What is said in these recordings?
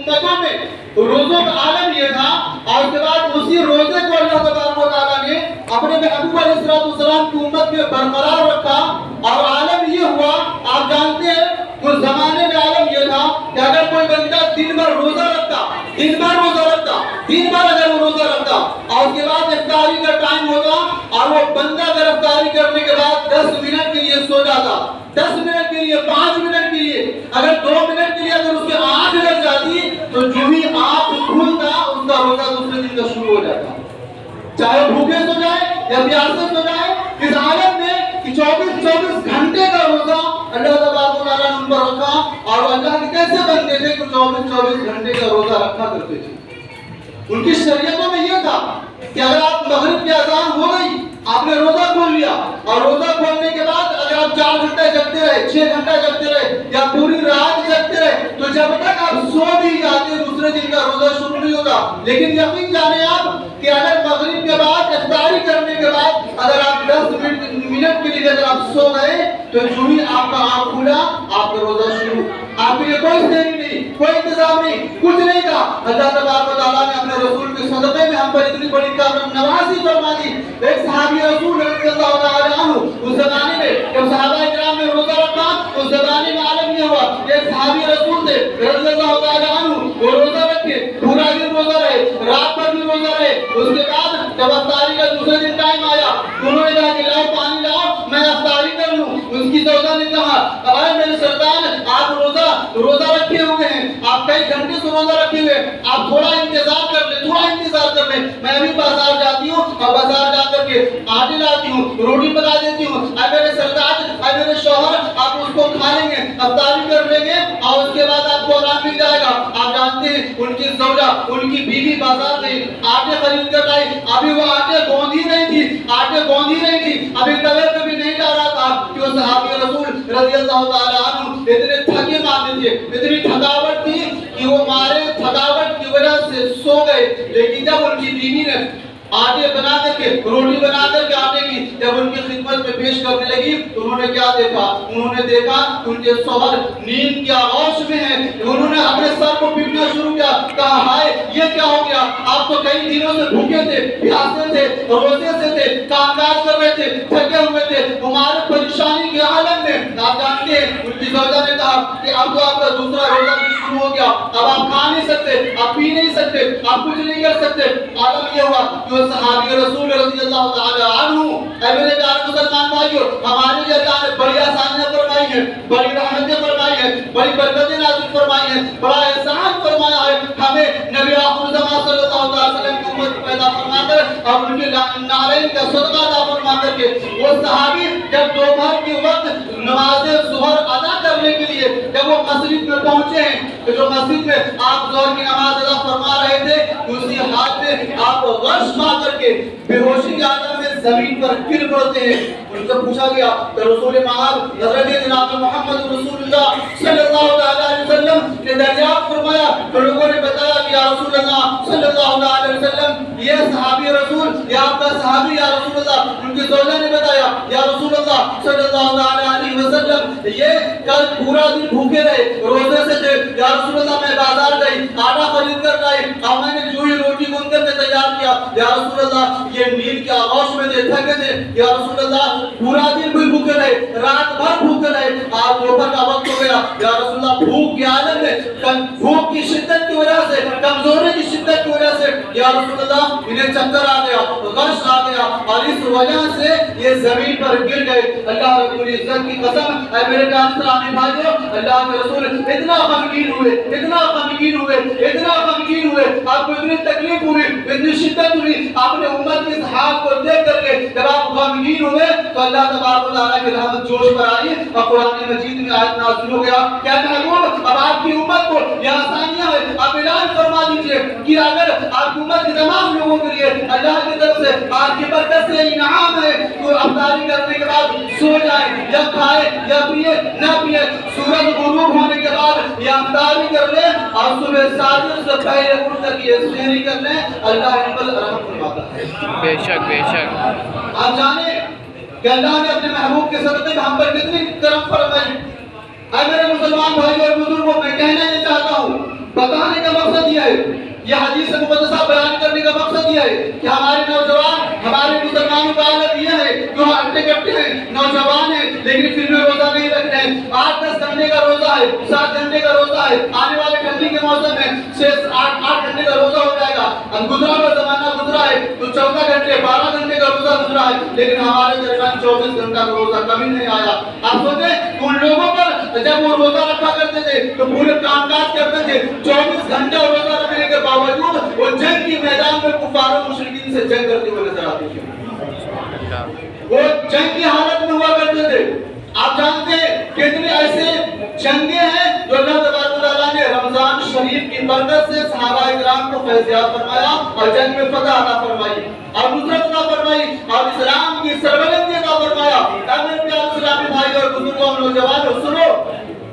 उम्मतों में रोजों का आलम ये था, और उसके बाद उसी रोजे को अल्लाह तबारक व तआला ने अपने महबूब अलैहिस्सलाम की उम्मत में बरकरार रखा। और आलम ये हुआ, आप जानते हैं उस जमाने में आलम ये था कि अगर कोई बंदा दिन भर रोजा रखता, दिन भर अगर वो रोजा रखता और उसके बाद इफ्तारी का टाइम होता और वो बंदा अगर इफ्तारी करने के बाद 10 मिनट के लिए सो जाता, 10 मिनट के लिए, 5 मिनट के लिए, अगर 2 मिनट के लिए अगर उसकी आंख लग जाती तो जो ही आंख खुलता उसका रोजा दूसरे दिन का शुरू हो जाता, चाहे भूखे सो जाए या प्यासे सो जाए। इस हालत में कि 24 घंटे का रोजा अल्लाह तबारक व तआला ने उन पर रखा। और अल्लाह के कैसे बनते थे कि 24 घंटे का रोजा रखा करते थे। उनकी शरीयतों में यह था कि अगर आप मगरिब की अजान हो गई, आपने रोजा खोल लिया, और रोजा खोलने के बाद अगर आप 4 घंटा जगते रहे, 6 घंटा जगते रहे या पूरी रात जगते रहे, तो जब तक आप सो भी जाते दूसरे दिन का रोजा शुरू नहीं होता। लेकिन यकीन जाने आप कि अगर मगरिब के बाद इफ्तारी करने के बाद अगर आप 10 मिनट के लिए अगर आप सो गए तो जो ही आपका आंख खुला आपका रोजा शुरू। आपके लिए कोई देरी नहीं, कोई इंतजाम नहीं, कुछ नहीं था। अल्लाह तबारक व तआला ने अपने रसूल के सदक़े में हम पर इतनी बड़ी नवाज़ी फरमा दी। एक सहाबी रसूल रज़ियल्लाहु ताला अन्हु उस ज़माने में जब सहाबा किराम ने रोजा रखा, उस ज़माने में आलम ये हुआ, एक सहाबी रसूल थे रज़ियल्लाहु ताला अन्हु, वो रोजा रखे, पूरा दिन रोजा रहे, रात भर भी रोजा रहे। उसके बाद जब इफ्तारी का दूसरे दिन टाइम आया, उन्होंने कहा कि लाओ पानी लाओ, मैं इफ्तारी कर लूं। उसकी ज़ौजा ने कहा, अरे मेरे सरदार, आप रोजा रखे हुए हैं, आप कई घंटे से रोजा रखे हुए, आप थोड़ा इंतजार कर ले, मैं अभी बाजार जाती हूँ और बाजार जाकर के आटे लाती हूँ, रोटी पका देती हूँ। अब मेरे सरदार, अब मेरे शौहर, आप उसको खा लेंगे, इफ्तारी कर लेंगे और उसके बाद आपको आराम मिल जाएगा। आप जानते हैं उनकी ज़ौजा, उनकी बीवी बाजार गई, आटे खरीद कर लाई। अभी वो आटे गोंदी नहीं थी, अभी तवे पे भी नहीं जा रहा था कि वो सहाबी रसूल रज़ियल्लाहु ताला अन्हु इतने थके मारते थे, इतनी थकावट थी कि वो मारे थकावट की वजह से सो गए। लेकिन जब उनकी बीवी ने आटे बना करके, रोटी बना करके आटे की जब उनकी खिदमत में पेश करने लगी तो उन्होंने क्या देखा? उन्होंने देखा उनके शौहर नींद के आगोश में है। उन्होंने अपने सर को पीटना शुरू किया, कहा हाय ये क्या हो गया? आप तो कई दिनों से भूखे थे, प्यासे थे, रोजे से थे, कामकाज कर रहे थे, थके हुए थे, हमारे परेशानी के आलम में। आप जानते हैं उनकी ज़ौजा ने कहा कि अब तो आपका दूसरा रोजा भी शुरू हो गया, अब आप खा नहीं सकते, आप पी नहीं सकते, आप कुछ नहीं कर सकते। आलम ये हुआ कि सहाबी रसूल रज़ियल्लाहु ताला अन्हु, मेरे प्यारे मुसलमान भाइयों, हमारे लिए अल्लाह ने बड़ी आसानियां फरमाई है, बड़ी रहमतें फरमाई है, बड़ी बरकतें नाज़िल फरमाई है, बड़ा एहसान फरमाया है। हमें नबी आखिर ज़मां सल्लल्लाहु अलैहि वसल्लम की उम्मत पैदा फरमाकर और उनके नालैन का सदका अता फरमा करके वो सहाबी जब दोपहर के वक्त नमाज ज़ुहर अदा करने के लिए जब वो मस्जिद में पहुंचे हैं, तो जो मस्जिद में आप ज़ुहर की नमाज अदा फरमा रहे थे, उसी हाथ में आप गश खा करके बेहोशी की हालत में जमीन पर गिर पड़ते हैं। उनसे पूछा गया तो रसूल माहब हज़रत जनाब मोहम्मद रसूलुल्लाह सल्लल्लाहु अलैहि वसल्लम ने दरियाफ्त फरमाया तो लोगों ने बताया कि या रसूलल्लाह सल्लल्लाहु अलैहि वसल्लम, ये सहाबी रसूल, ये आपका सहाबी या रसूलल्लाह। उनकी ज़ौजा ने बताया या रसूलल्लाह सल्लल्लाहु अलैहि वसल्लम, ये कल पूरा दिन भूखे रहे, रोजे से थे। या रसूलल्लाह, मैं बाजार गई, आटा खरीद कर लाई और मैंने जो ही रोटी गूंथ कर तैयार किया। या रसूलल्लाह, ये नींद के आगोश में थे, थके थे। या रसूलल्लाह, पूरा दिन भी भूखे रहे, रात भर भूखे रहे, आज दोपहर का वक्त हो गया। या रसूलल्लाह, भूख के आलम में, भूख की शिद्दत की वजह से, कमजोरी की शिद्दत की वजह से या रसूलल्लाह इन्हें चक्कर आ गया, गश आ गया और इस वजह से ये जमीन पर गिर गए। अल्लाह रब्बुल इज्जत की कसम, ऐ मेरे इस्लामी भाइयों, अल्लाह के रसूल इतना गमगीन हुए, इतना गमगीन हुए, इतना गमगीन हुए, आपको इतनी तकलीफ हुई, इतनी शिद्दत हुई, आपने उम्मत के इस हाल को देख करके जब आप गमगीन हुए तो अल्लाह तबारक व तआला की रहमत जोश पर आई और कुरान मजीद में आयत नाज़िल हो गया। क्या महबूब, अब आपकी उम्मत को ये आसानियां है, आप ऐलान फरमा दीजिए कि अगर आपकी उम्मत के तमाम लोगों के लिए अल्लाह की तरफ से आपकी बरकत से इनाम है तो इफ्तारी करने के बाद सो जाए या खाए या पिए ना पिए, सूरज गुरूब होने के बाद या इफ्तारी कर ले और सुबह सादिर से पहले उठ कर ये सहरी कर ले, अल्लाह इन पर रहमत फरमाता है। बेशक बेशक आप जाने कि अल्लाह ने अपने महबूब के सदक़े में हम पर कितनी करम फरमाई। ऐ मेरे मुसलमान भाइयों और बुजुर्गों, मैं कहना ये चाहता हूँ बताने का मकसद यह है, यह हदीस मुक़द्दसा बयान करने का मकसद यह है कि हमारे नौजवान, हमारे मुसलमानों का हालत यह है कि वो हट्टे कट्टे हैं, नौजवान हैं, लेकिन फिर भी रोजा नहीं रख रहे हैं। 8-10 घंटे का रोजा है, 7 घंटे का रोजा है, आने वाले ठंडी के मौसम में 6-8 घंटे का रोजा हो जाएगा। अब गुजरा हुआ जमाना गुजरा है तो 14 घंटे 12 घंटे का रोजा गुजरा है, लेकिन हमारे दरमियान 24 घंटा का रोजा कभी नहीं आया। आप सोचें उन लोगों पर जब वो रोजा रखा करते थे तो पूरे कामकाज करते थे, 24 घंटा रोजा रखने के बावजूद वो जंग के मैदान में कुफार और मुशरिकीन से जंग करते हुए नजर आते थे। वो जंग की हालत में हुआ करते थे। आप जानते हैं कितने ऐसे जंगे हैं जो अल्लाह तबारक व तआला ने रमजान शरीफ की बरकत से सहाबा इकराम को फैज़याब फरमाया और जंग में फतह अता फरमाई और नुसरत अता फरमाई और इस्लाम की सरबलंदी अता फरमाया। मेरे प्यारे इस्लामी भाई और बुजुर्गों और नौजवानों, सुनो,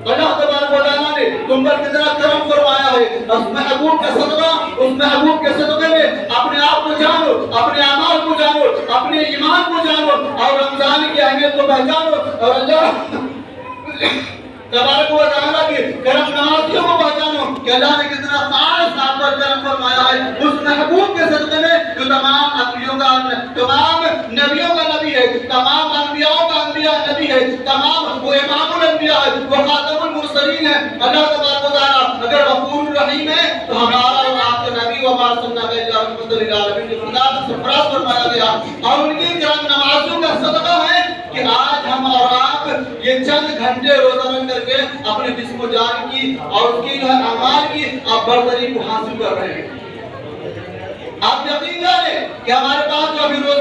अल्लाह तबारक व तआला ने तुम पर कितना करम फरमाया है। उस महबूब का सदका, उस महबूब के सदके में अपने आप को जानो, अपने अमाल को जानो, अपने ईमान को जानो और रमजान की अहमियत को पहचानो और अल्लाह तबारक व तआला के करम नवाजियों को पहचानो कि अल्लाह ने कितना खास आप पर करम फरमाया है। उस महबूब के सदके में जो तमाम नबियों का नबी है, तमाम अंबियाओं का अंबिया नबी है, तमाम वो इमामुल अंबिया है, वो खातमुल मुरसलीन है। अल्लाह तबारक व तआला अगर गफूर रहीम है तो हमारा और आपके नबी व मासूम नबी रहमतुल लिल आलमीन की खुदा से फराज फरमाया गया और उनकी करम नवाजियों का सदका है कि आज हम और आप ये चंद घंटे रोजा रख करके अपने जिस्म जान की और उसकी जो है अमाल की आप बरतरी को हासिल कर रहे हैं। आप यकीन करें कि हमारे पास जो अभी रोजा